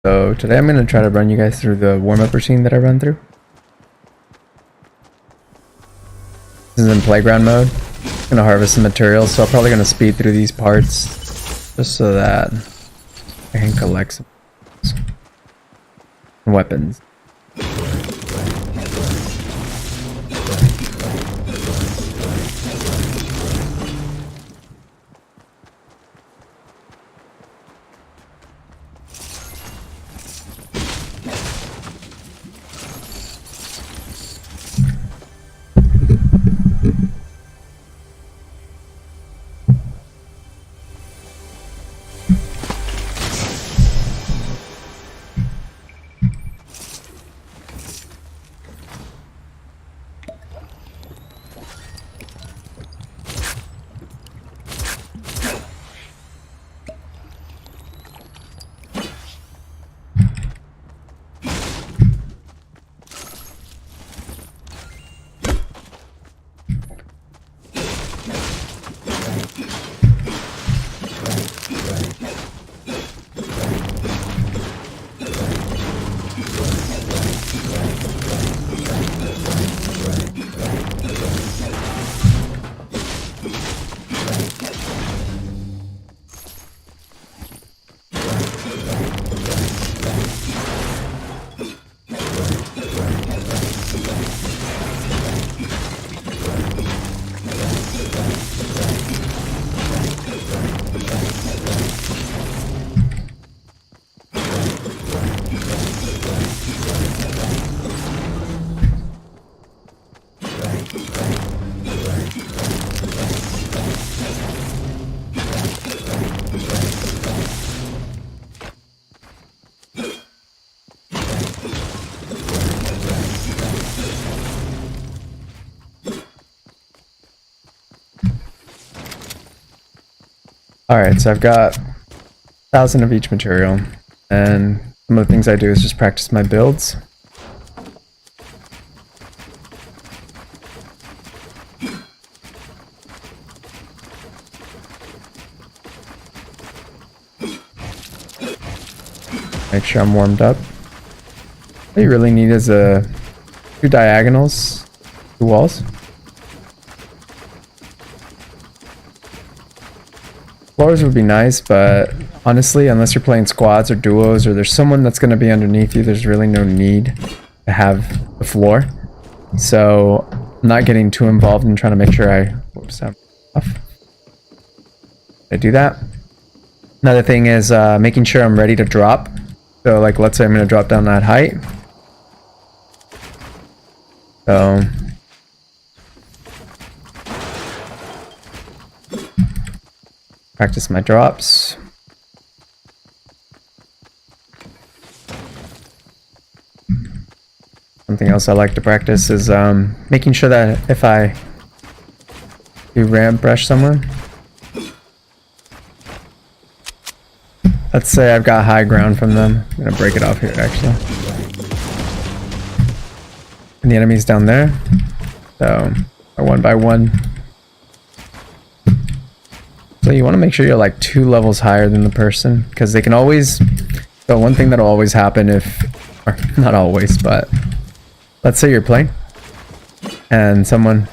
So today I'm going to try to run you guys through the warm-up routine that I run through. This is in playground mode. I'm going to harvest some materials, so I'm probably going to speed through these parts just so that I can collect some weapons. Alright, so I've got 1,000 of each material, and some of the things I do is just practice my builds. Make sure I'm warmed up. All you really need is two diagonals, two walls. Floors would be nice, but honestly, unless you're playing squads or duos or there's someone that's going to be underneath you, there's really no need to have the floor. So I'm not getting too involved in trying to make sure I'm off. I do that. Another thing is making sure I'm ready to drop. So like, let's say I'm going to drop down that height. So practice my drops. Something else I like to practice is making sure that if I do ramp rush somewhere, let's say I've got high ground from them. I'm gonna break it off here actually. And the enemy's down there. So one by one. So you want to make sure you're like 2 levels higher than the person, because they can always, so one thing that'll always happen if, or not always, but let's say you're playing and someone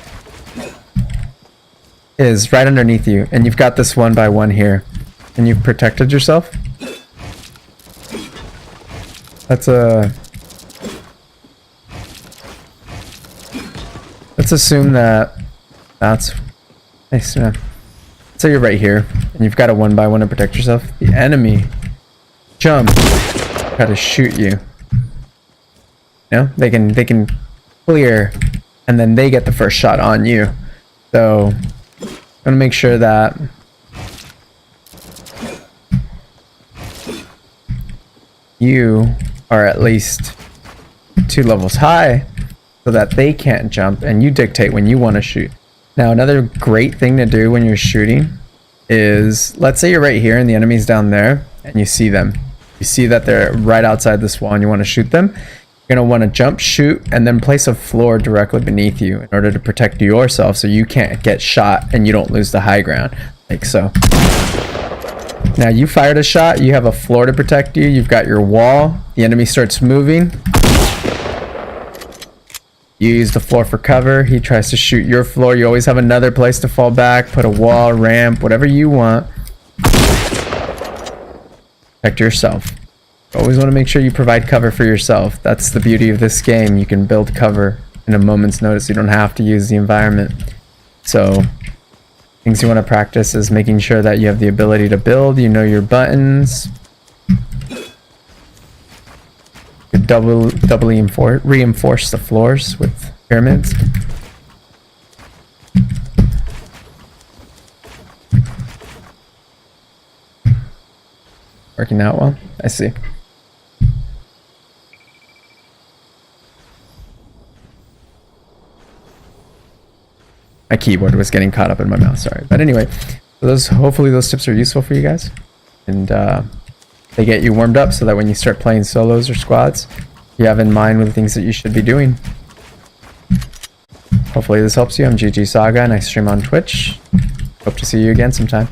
is right underneath you and you've got this 1 by 1 here and you've protected yourself. Let's assume that's nice. So you're right here and you've got a 1 by 1 to protect yourself. The enemy jumps, try to shoot you. You know, they can clear and then they get the first shot on you. So I'm gonna make sure that you are at least 2 levels high so that they can't jump and you dictate when you want to shoot. Now, another great thing to do when you're shooting is, let's say you're right here and the enemy's down there and you see them. You see that they're right outside this wall and you want to shoot them. You're going to want to jump, shoot, and then place a floor directly beneath you in order to protect yourself so you can't get shot and you don't lose the high ground. Like so. Now you fired a shot, you have a floor to protect you, you've got your wall, the enemy starts moving. You use the floor for cover, he tries to shoot your floor, you always have another place to fall back, put a wall, ramp, whatever you want. Protect yourself. Always want to make sure you provide cover for yourself. That's the beauty of this game, you can build cover in a moment's notice, you don't have to use the environment. So, things you want to practice is making sure that you have the ability to build, you know your buttons. You doubly reinforce the floors with pyramids. Working out well? I see. My keyboard was getting caught up in my mouth, sorry. But anyway, hopefully those tips are useful for you guys. And they get you warmed up so that when you start playing solos or squads, you have in mind what the things that you should be doing. Hopefully this helps you. I'm GG Saga and I stream on Twitch. Hope to see you again sometime.